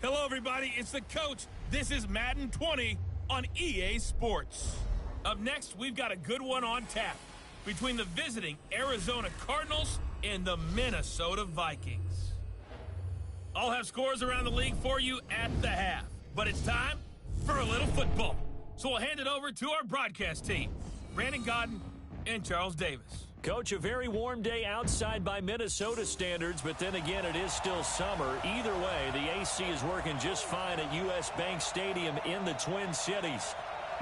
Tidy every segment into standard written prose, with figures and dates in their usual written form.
Hello, everybody. It's the coach. This is Madden 20 on EA Sports. Up next, we've got a good one on tap between the visiting Arizona Cardinals and the Minnesota Vikings. I'll have scores around the league for you at the half, but it's time for a little football. So we'll hand it over to our broadcast team, Brandon Godden and Charles Davis. Coach, a very warm day outside by Minnesota standards, but then again, it is still summer. Either way, the AC is working just fine at U.S. Bank Stadium in the Twin Cities.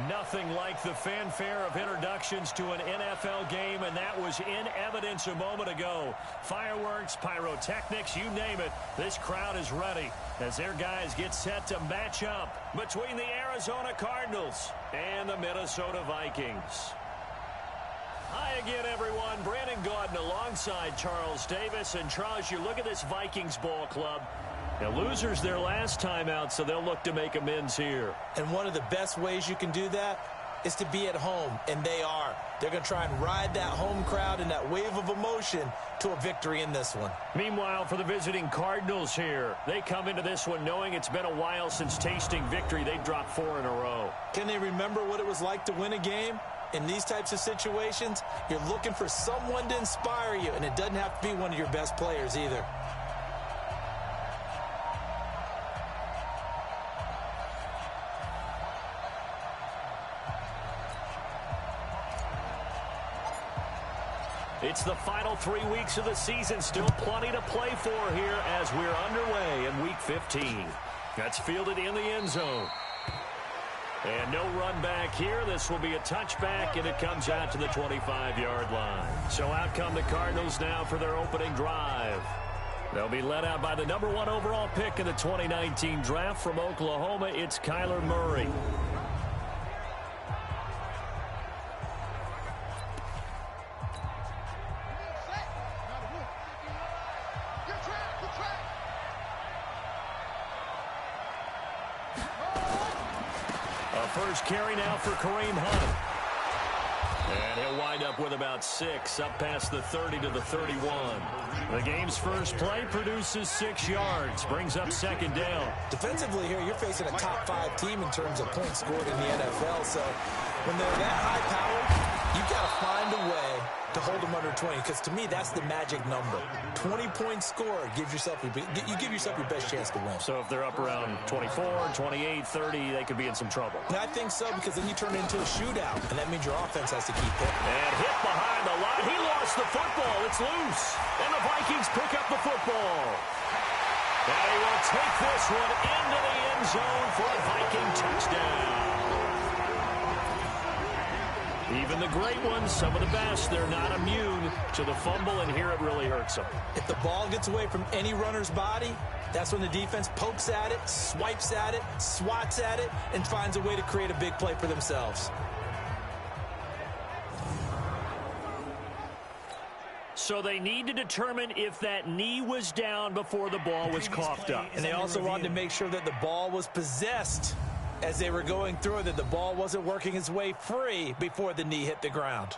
Nothing like the fanfare of introductions to an NFL game, and that was in evidence a moment ago. Fireworks, pyrotechnics, you name it. This crowd is ready as their guys get set to match up between the Arizona Cardinals and the Minnesota Vikings. Hi again, everyone. Brandon Gaudin alongside Charles Davis. And Charles, you look at this Vikings ball club. Now, losers their last time out, so they'll look to make amends here. And one of the best ways you can do that is to be at home, and they are. They're going to try and ride that home crowd and that wave of emotion to a victory in this one. Meanwhile, for the visiting Cardinals here, they come into this one knowing it's been a while since tasting victory. They've dropped 4 in a row. Can they remember what it was like to win a game? In these types of situations, you're looking for someone to inspire you, and it doesn't have to be one of your best players either. It's the final 3 weeks of the season. Still plenty to play for here as we're underway in Week 15. That's fielded in the end zone. And no run back here. This will be a touchback, and it comes out to the 25-yard line. So out come the Cardinals now for their opening drive. They'll be led out by the number 1 overall pick in the 2019 draft from Oklahoma. It's Kyler Murray. First carry now for Kareem Hunt. And he'll wind up with about 6, up past the 30 to the 31. The game's first play produces 6 yards, brings up second down. Defensively here, you're facing a top 5 team in terms of points scored in the NFL. So when they're that high-powered, you've got to find a way to hold them under 20, because to me, that's the magic number. 20-point score gives yourself you give yourself your best chance to win. So if they're up around 24, 28, 30, they could be in some trouble. And I think so, because then you turn it into a shootout, and that means your offense has to keep hitting. And hit behind the line. He lost the football. It's loose. And the Vikings pick up the football. And he will take this one into the end zone for a Viking touchdown. Even the great ones, some of the best, they're not immune to the fumble, and here it really hurts them. If the ball gets away from any runner's body, that's when the defense pokes at it, swipes at it, swats at it, and finds a way to create a big play for themselves. So they need to determine if that knee was down before the ball was coughed up. And they also wanted to make sure that the ball was possessed as they were going through it, that the ball wasn't working its way free before the knee hit the ground.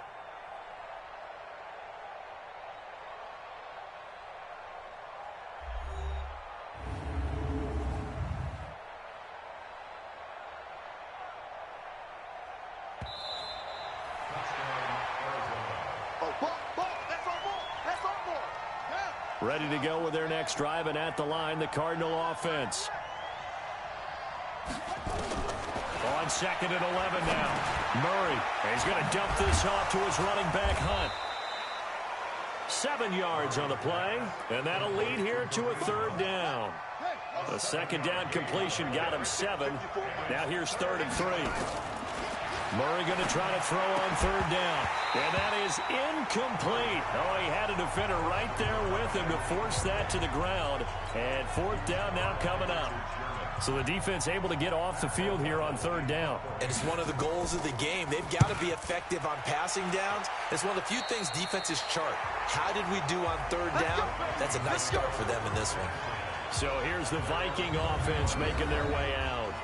Ready to go with their next drive, and at the line, the Cardinal offense. On second and 11 now. Murray, he's going to dump this off to his running back, Hunt. 7 yards on the play, and that'll lead here to a third down. A second down completion got him 7. Now here's 3rd and 3. Murray going to try to throw on 3rd down. And that is incomplete. Oh, he had a defender right there with him to force that to the ground. And 4th down now coming up. So the defense able to get off the field here on 3rd down. And it's one of the goals of the game. They've got to be effective on passing downs. It's one of the few things defenses chart. How did we do on 3rd down? That's a nice start for them in this one. So here's the Viking offense making their way out.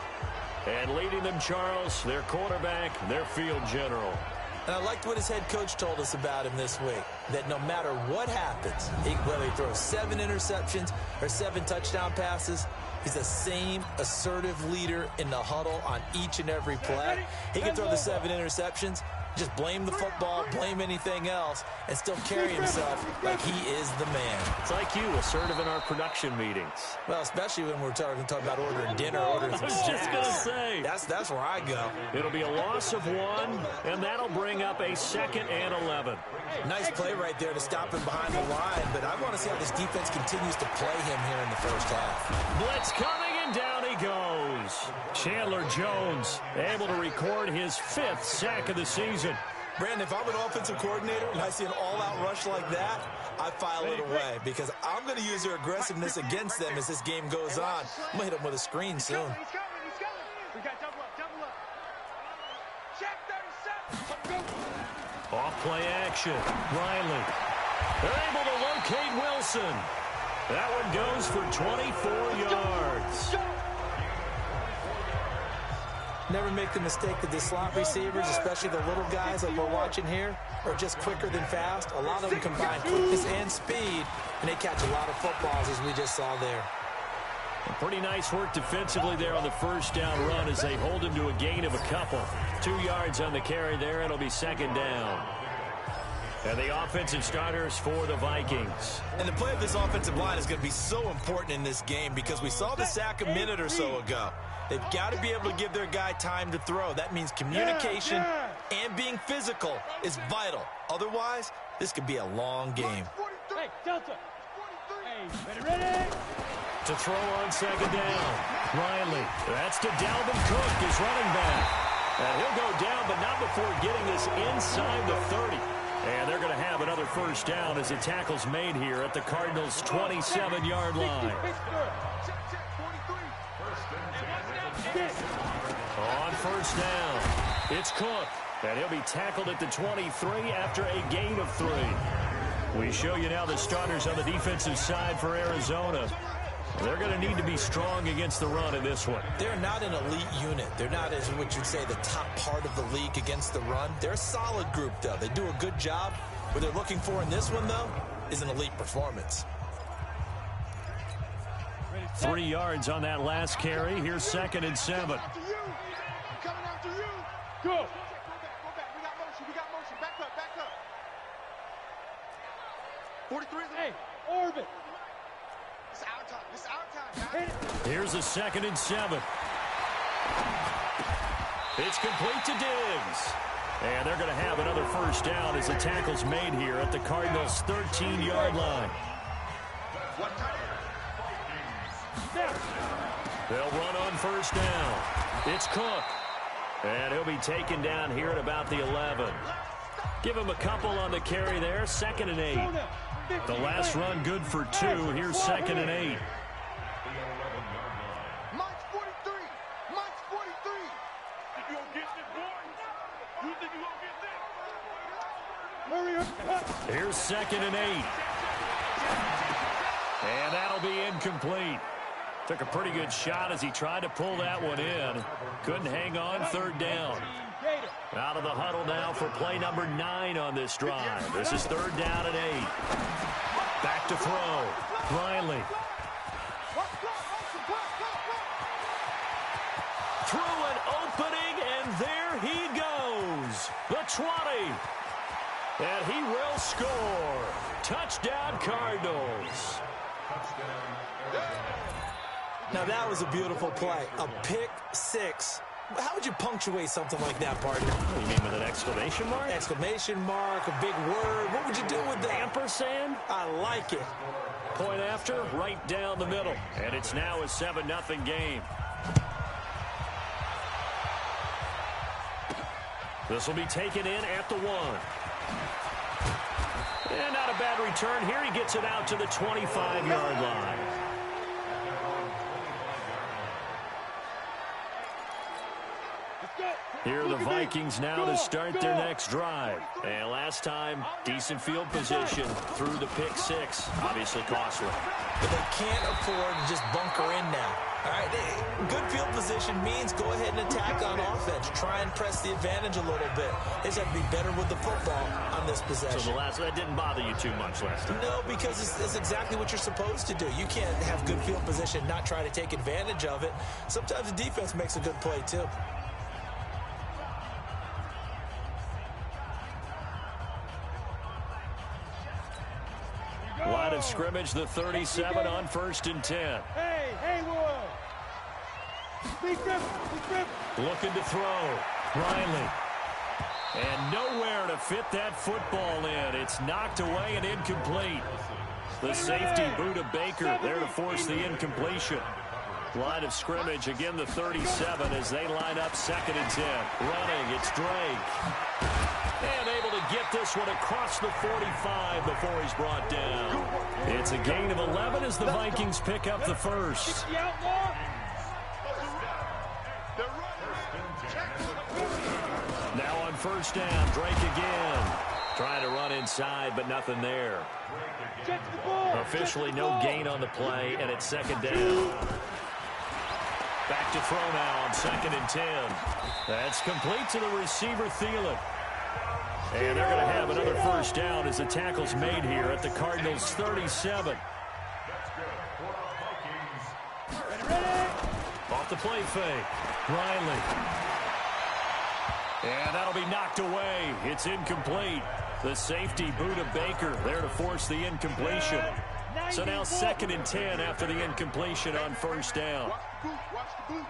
And leading them, Charles, their quarterback, their field general. And I liked what his head coach told us about him this week, that no matter what happens, whether he throws 7 interceptions or 7 touchdown passes, He's the same assertive leader in the huddle on each and every play. He can throw the 7 interceptions, just blame the football, blame anything else, and still carry himself like he is the man. It's like you, assertive in our production meetings. Well, especially when we're talking about ordering dinner, ordering some snacks. I was just going to say. That's where I go. It'll be a loss of 1, and that'll bring up a 2nd and 11. Nice play right there to stop him behind the line, but I want to see how this defense continues to play him here in the first half. Blitz coming, and down he goes. Chandler Jones able to record his 5th sack of the season. Brandon, if I'm an offensive coordinator and I see an all-out rush like that, I file it away because I'm going to use their aggressiveness against them as this game goes on. I'm going to hit them with a screen soon. He's coming. We got double up. Check 37. Off play action. Riley. They're able to locate Wilson. That one goes for 24 yards. Never make the mistake that the slot receivers, especially the little guys like we're watching here, are just quicker than fast. A lot of them combine quickness and speed, and they catch a lot of footballs, as we just saw there. Pretty nice work defensively there on the first down run as they hold him to a gain of a couple. 2 yards on the carry there. It'll be 2nd down. And the offensive starters for the Vikings. And the play of this offensive line is going to be so important in this game because we saw the sack a minute or so ago. They've got to be able to give their guy time to throw. That means communication and being physical is vital. Otherwise, this could be a long game. Hey, Delta. Hey, ready? To throw on 2nd down. Riley. That's to Dalvin Cook, his running back. And he'll go down, but not before getting this inside the 30. And they're going to have another first down as the tackle's made here at the Cardinals' 27-yard line. On first down, it's Cook. And he'll be tackled at the 23 after a gain of 3. We show you now the starters on the defensive side for Arizona. They're going to need to be strong against the run in this one. They're not an elite unit. They're not, as what you'd say, the top part of the league against the run. They're a solid group, though. They do a good job. What they're looking for in this one, though, is an elite performance. 3 yards on that last carry. Here's 2nd and 7. Coming after you. Go. Go back. We got motion. Back up. 43. Hey, orbit. It's our time. Here's a 2nd and 7. It's complete to Diggs. And they're going to have another first down as the tackle's made here at the Cardinals' 13-yard line. They'll run on first down. It's Cook. And he'll be taken down here at about the 11. Give him a couple on the carry there. 2nd and 8. The last run good for 2. Here's 2nd and 8. Mike's 43. Think you gonna get this, boy? You think you gonna get this? Hurry up. Here's 2nd and 8. And that'll be incomplete. Took a pretty good shot as he tried to pull that one in. Couldn't hang on. 3rd down. Out of the huddle now for play number 9 on this drive. This is 3rd down and 8. Back to throw. Riley. Through an opening, and there he goes. The 20. And he will score. Touchdown, Cardinals. Now, that was a beautiful play. A pick 6. How would you punctuate something like that, partner? What do you mean, with an exclamation mark? Exclamation mark, a big word. What would you do with that? Ampersand? I like it. Point after, right down the middle. And it's now a 7-0 game. This will be taken in at the 1. And not a bad return here. He gets it out to the 25-yard line. Here are the Vikings now to start their next drive. And last time, decent field position through the pick 6. Obviously costly. But they can't afford to just bunker in now. All right, good field position means go ahead and attack on offense. defense. Try and press the advantage a little bit. They just have to be better with the football on this possession. So that didn't bother you too much last time? No, because it's exactly what you're supposed to do. You can't have good field position, not try to take advantage of it. Sometimes the defense makes a good play, too. Line of scrimmage, the 37 on 1st and 10. Hey, Will. Big grip. Looking to throw. Riley. And nowhere to fit that football in. It's knocked away and incomplete. The safety, Buda Baker, there to force the incompletion. Line of scrimmage, again the 37 as they line up 2nd and 10. Running, it's Drake. And able to get this one across the 45 before he's brought down. It's a gain of 11 as the Vikings pick up the first. Now on 1st down, Drake again. Trying to run inside, but nothing there. Officially no gain on the play, and it's 2nd down. Back to throw now on 2nd and 10. That's complete to the receiver, Thielen. And they're going to have another 1st down as the tackle's made here at the Cardinals' 37. Off the play fake. Riley. And that'll be knocked away. It's incomplete. The safety, Buda Baker, there to force the incompletion. So now 2nd and 10 after the incompletion on 1st down. Watch the boot.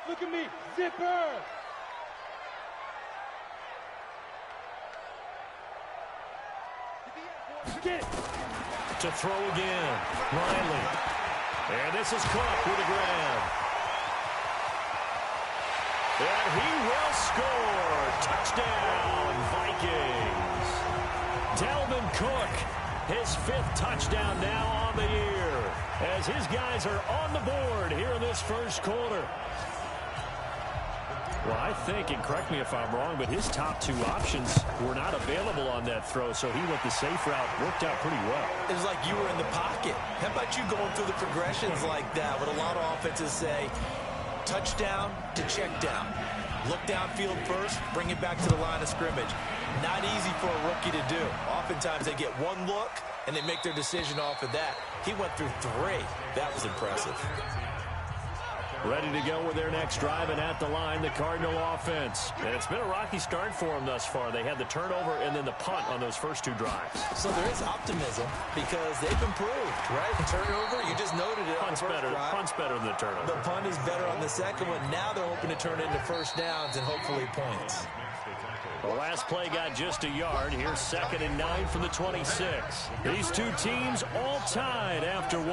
Look at me. Zipper. Get it. To throw again. Riley. And this is Cook with a grab. And he will score. Touchdown, Vikings. Dalvin Cook, his 5th touchdown now on the year, as his guys are on the board here in this 1st quarter. Well, I think, and correct me if I'm wrong, but his top 2 options were not available on that throw, so he went the safe route. Worked out pretty well. It was like you were in the pocket. How about you going through the progressions like that? What a lot of offenses say, touchdown to check down. Look downfield first, bring it back to the line of scrimmage. Not easy for a rookie to do. Oftentimes they get one look, and they make their decision off of that. He went through 3. That was impressive. Ready to go with their next drive, and at the line, the Cardinal offense. And it's been a rocky start for them thus far. They had the turnover and then the punt on those first 2 drives. So there is optimism because they've improved, right? Turnover, you just noted it. Punt's better than the turnover. The punt is better on the second one. Now they're hoping to turn into 1st downs and hopefully points. The last play got just a yard. Here's 2nd and 9 from the 26. These 2 teams all tied after 1.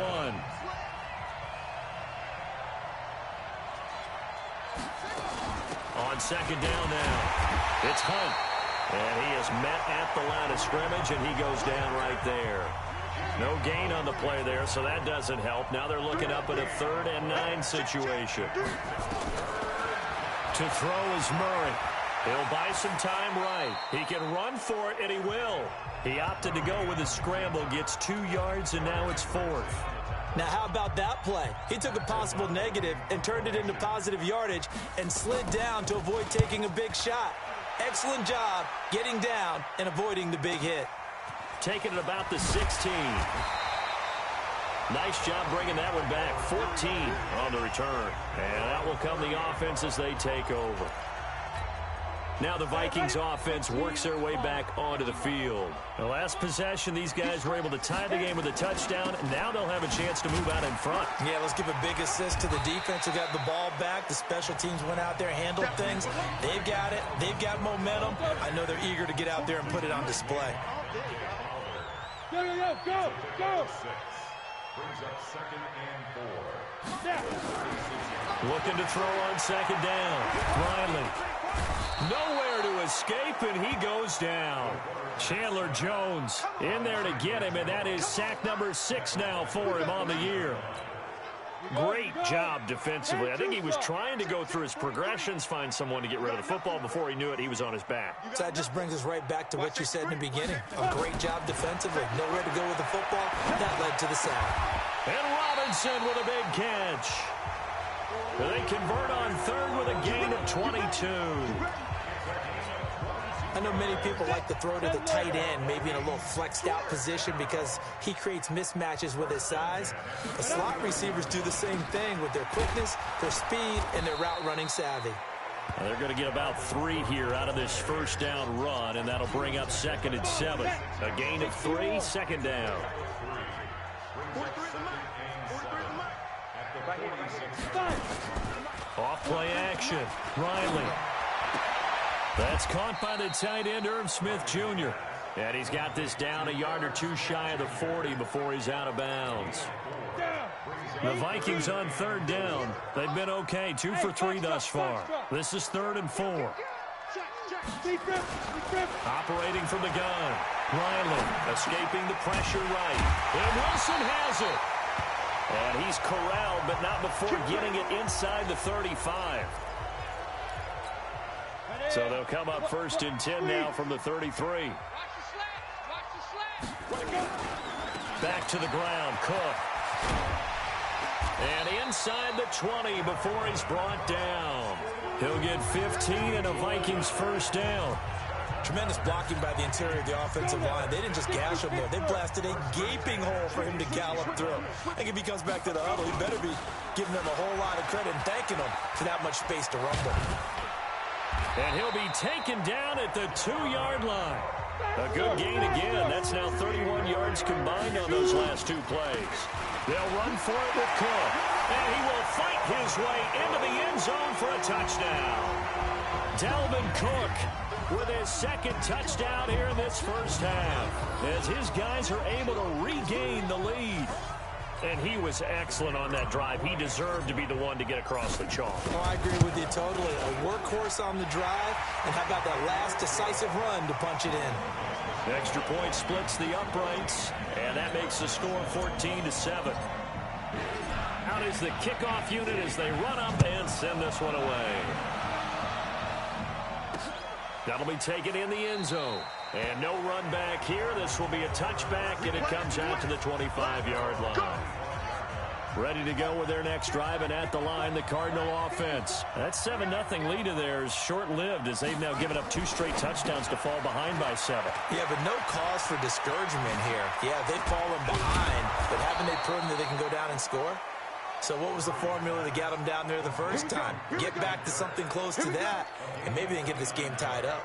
On 2nd down now, it's Hunt. And he is met at the line of scrimmage, and he goes down right there. No gain on the play there, so that doesn't help. Now they're looking up at a 3rd and 9 situation. To throw is Murray. He'll buy some time right. He can run for it, and he will. He opted to go with a scramble, gets 2 yards, and now it's 4th. Now, how about that play? He took a possible negative and turned it into positive yardage and slid down to avoid taking a big shot. Excellent job getting down and avoiding the big hit. Taking it about the 16. Nice job bringing that one back. 14 on the return. And that will come the offense as they take over. Now the Vikings offense works their way back onto the field. The last possession, these guys were able to tie the game with a touchdown. Now they'll have a chance to move out in front. Yeah, let's give a big assist to the defense who got the ball back. The special teams went out there, handled things. They've got it. They've got momentum. I know they're eager to get out there and put it on display. Go. Brings up 2nd and 4. Looking to throw on 2nd down. Riley. Nowhere to escape, and he goes down. Chandler Jones in there to get him, and that is sack number 6 now for him on the year. Great job defensively. I think he was trying to go through his progressions, find someone to get rid of the football. Before he knew it, he was on his back. So that just brings us right back to what you said in the beginning. A great job defensively. Nowhere to go with the football. That led to the sack. And Robinson with a big catch. They convert on 3rd with a gain of 32. I know many people like to throw to the tight end, maybe in a little flexed out position because he creates mismatches with his size. The slot receivers do the same thing with their quickness, their speed, and their route running savvy. Well, they're going to get about 3 here out of this first down run, and that'll bring up 2nd and 7. A gain of 3, 2nd down. Off play action. Riley. That's caught by the tight end, Irv Smith Jr. And he's got this down a yard or 2 shy of the 40 before he's out of bounds. The Vikings on 3rd down. They've been okay, 2 for 3 thus far. This is 3rd and 4. Operating from the gun. Riley escaping the pressure right. And Wilson has it. And he's corralled, but not before getting it inside the 35. So they'll come up 1st and 10 now from the 33. Back to the ground, Cook. And inside the 20 before he's brought down. He'll get 15 and a Vikings first down. Tremendous blocking by the interior of the offensive line. They didn't just gash him there. They blasted a gaping hole for him to gallop through. I think if he comes back to the huddle, he better be giving them a whole lot of credit and thanking them for that much space to rumble. And he'll be taken down at the 2-yard line. A good gain again. That's now 31 yards combined on those last 2 plays. They'll run for it with Cook. And he will fight his way into the end zone for a touchdown. Dalvin Cook with his 2nd touchdown here in this first half, as his guys are able to regain the lead. And he was excellent on that drive. He deserved to be the one to get across the chalk. Oh, I agree with you totally. A workhorse on the drive, and how about that last decisive run to punch it in? The extra point splits the uprights, and that makes the score 14-7. Out is the kickoff unit as they run up and send this one away. That'll be taken in the end zone. And no run back here. This will be a touchback, and it comes out to the 25-yard line. Ready to go with their next drive, and at the line, the Cardinal offense. That 7-0 lead of theirs short-lived, as they've now given up 2 straight touchdowns to fall behind by 7. Yeah, but no cause for discouragement here. Yeah, they've fallen behind, but haven't they proven that they can go down and score? So what was the formula that got them down there the first time? Get back to something close to that, and maybe they can get this game tied up.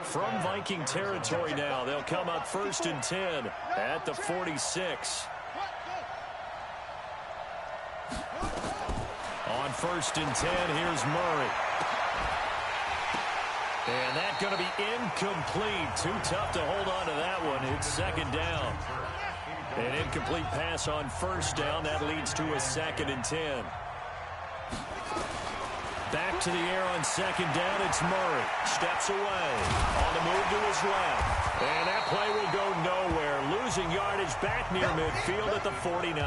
From Viking territory now, they'll come up 1st and 10 at the 46. On 1st and 10, here's Murray. And that's going to be incomplete. Too tough to hold on to that one. It's 2nd down. An incomplete pass on 1st down. That leads to a 2nd and 10. Back to the air on 2nd down. It's Murray. Steps away. On the move to his left. And that play will go nowhere. Losing yardage back near midfield at the 49.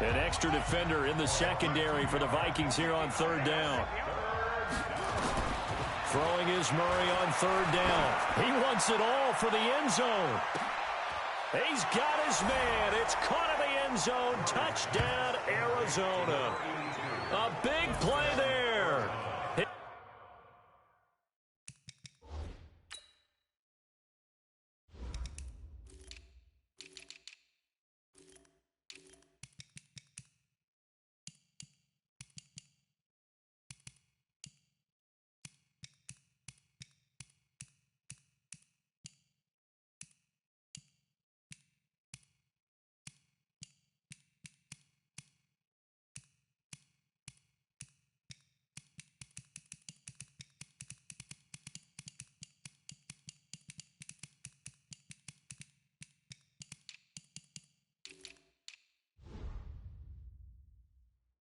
An extra defender in the secondary for the Vikings here on 3rd down. Throwing is Murray on 3rd down. He wants it all for the end zone. He's got his man. It's caught in the end zone. Touchdown, Arizona. A big play there.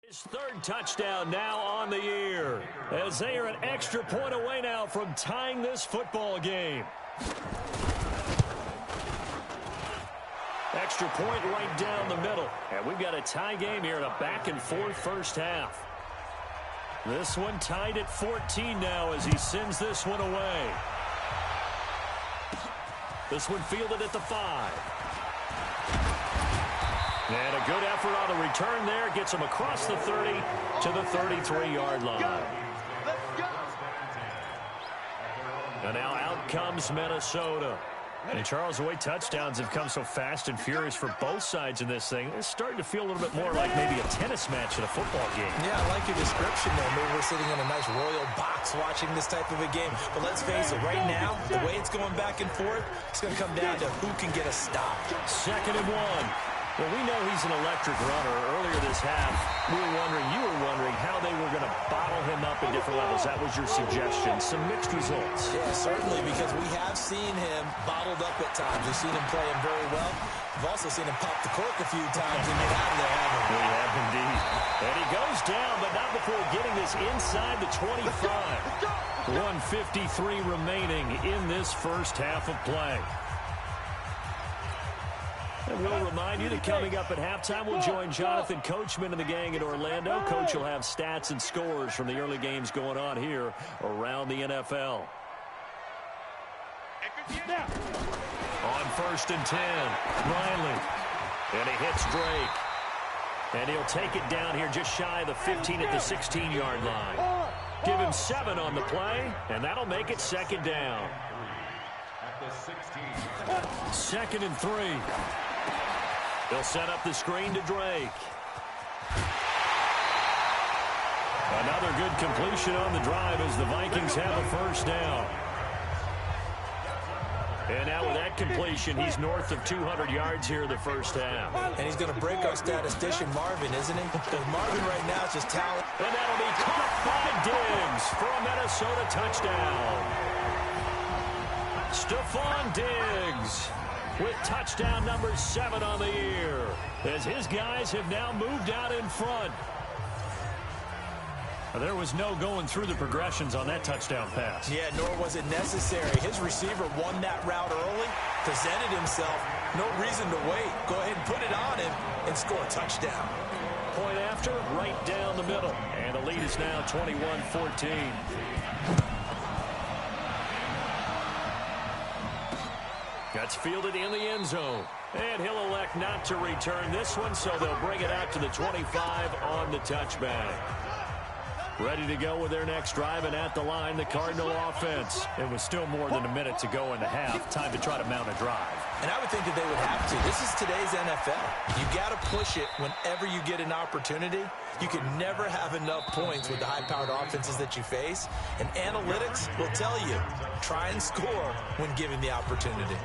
His 3rd touchdown now on the year, as they are an extra point away now from tying this football game. Extra point right down the middle. And we've got a tie game here in a back-and-forth first half. This one tied at 14 now as he sends this one away. This one fielded at the 5. And a good effort on the return there. Gets him across the 30 to the 33-yard line. And now out comes Minnesota. And Charles, the way touchdowns have come so fast and furious for both sides in this thing, it's starting to feel a little bit more like maybe a tennis match at a football game. Yeah, I like your description there. Maybe we're sitting in a nice royal box watching this type of a game. But let's face it, right now, the way it's going back and forth, it's going to come down to who can get a stop. 2nd and 1. Well, we know he's an electric runner. Earlier this half, you were wondering how they were going to bottle him up at different levels. That was your suggestion. Some mixed results. Yeah, certainly, because we have seen him bottled up at times. We've seen him play him very well. We've also seen him pop the cork a few times and get out of there, haven't we? We have indeed. And he goes down, but not before getting this inside the 25. 1:53 remaining in this first half of play. And we'll remind you that coming up at halftime, we'll join Jonathan Coachman and the gang in Orlando. Coach will have stats and scores from the early games going on here around the NFL. On 1st and 10, Riley. And he hits Drake. And he'll take it down here just shy of the 15 at the 16-yard line. Give him 7 on the play, and that'll make it 2nd down. 2nd and 3. They'll set up the screen to Drake. Another good completion on the drive as the Vikings have a 1st down. And now with that completion, he's north of 200 yards here in the first half. And he's going to break our statistician Marvin, isn't he? Because Marvin right now is just talent. And that'll be caught by Diggs for a Minnesota touchdown. Stephon Diggs with touchdown number 7 on the year, as his guys have now moved out in front. There was no going through the progressions on that touchdown pass. Yeah, nor was it necessary. His receiver won that route early, presented himself. No reason to wait. Go ahead and put it on him and score a touchdown. Point after, right down the middle. And the lead is now 21-14. That's fielded in the end zone. And he'll elect not to return this one, so they'll bring it out to the 25 on the touchback. Ready to go with their next drive, and at the line, the Cardinal offense. It was still more than a minute to go in the half. Time to try to mount a drive. And I would think that they would have to. This is today's NFL. You got to push it whenever you get an opportunity. You can never have enough points with the high-powered offenses that you face. And analytics will tell you, try and score when given the opportunity.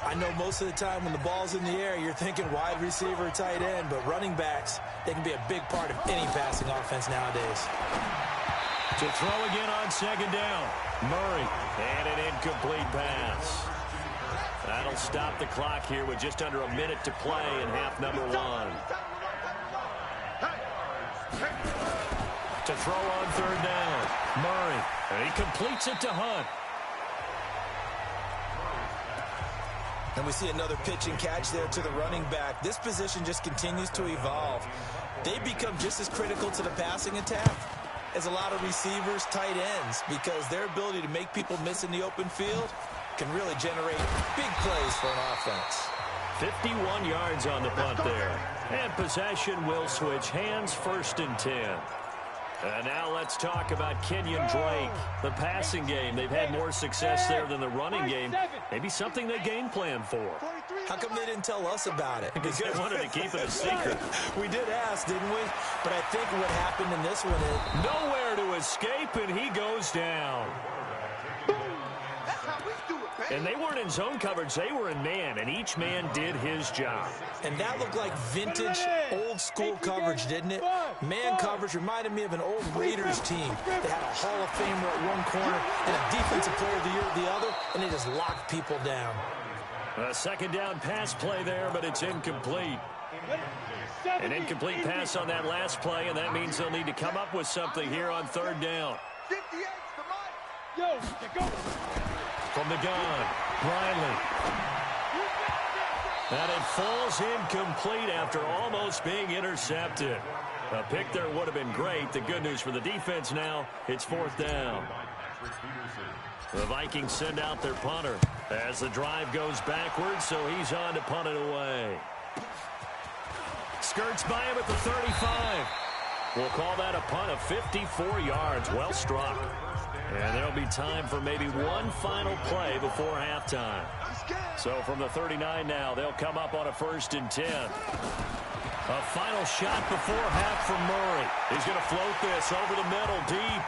I know most of the time when the ball's in the air, you're thinking wide receiver, tight end, but running backs, they can be a big part of any passing offense nowadays. To throw again on 2nd down, Murray, and an incomplete pass. That'll stop the clock here with just under a minute to play in half number 1. To throw on 3rd down, Murray, and he completes it to Hunt. And we see another pitch and catch there to the running back. This position just continues to evolve. They become just as critical to the passing attack as a lot of receivers, tight ends, because their ability to make people miss in the open field can really generate big plays for an offense. 51 yards on the punt there. And possession will switch hands, 1st and 10. And now let's talk about Kenyon Drake. The passing game, they've had more success there than the running game. Maybe something they game plan for. How come they didn't tell us about it? Because they wanted to keep it a secret. We did ask, didn't we? But I think what happened in this one is... Nowhere to escape, and he goes down. And they weren't in zone coverage. They were in man, and each man did his job. And that looked like vintage, old-school coverage, didn't it? Man coverage reminded me of an old Raiders team. They had a Hall of Famer at one corner and a defensive player of the year at the other, and they just locked people down. A 2nd down pass play there, but it's incomplete. An incomplete pass on that last play, and that means they'll need to come up with something here on 3rd down. From the gun, Riley. And it falls incomplete after almost being intercepted. A pick there would have been great. The good news for the defense now, it's 4th down. The Vikings send out their punter as the drive goes backwards, so he's on to punt it away. skirts by him at the 35. We'll call that a punt of 54 yards. Well struck. And there'll be time for maybe one final play before halftime. So from the 39 now, they'll come up on a 1st and 10. A final shot before half from Murray. He's going to float this over the middle deep.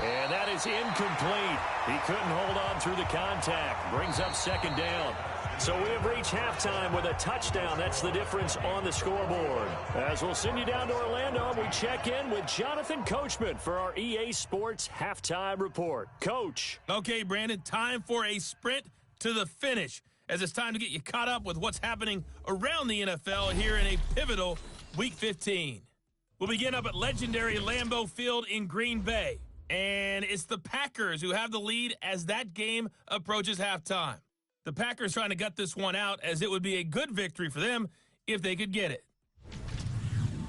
And that is incomplete. He couldn't hold on through the contact. Brings up 2nd down. So we have reached halftime with a touchdown. That's the difference on the scoreboard. As we'll send you down to Orlando, we check in with Jonathan Coachman for our EA Sports Halftime Report. Coach. Okay, Brandon, time for a sprint to the finish, as it's time to get you caught up with what's happening around the NFL here in a pivotal Week 15. We'll begin up at legendary Lambeau Field in Green Bay. And it's the Packers who have the lead as that game approaches halftime. The Packers trying to gut this one out, as it would be a good victory for them if they could get it.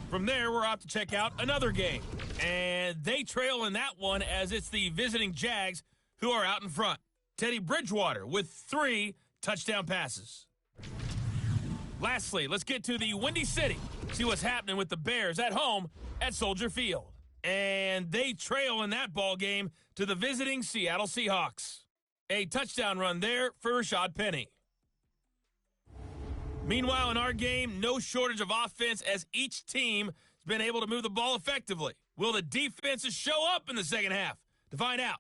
From there, we're off to check out another game. And they trail in that one, as it's the visiting Jags who are out in front. Teddy Bridgewater with 3 touchdown passes. Lastly, let's get to the Windy City. See what's happening with the Bears at home at Soldier Field. And they trail in that ball game to the visiting Seattle Seahawks. A touchdown run there for Rashad Penny. Meanwhile, in our game, no shortage of offense, as each team has been able to move the ball effectively. Will the defenses show up in the second half? To find out,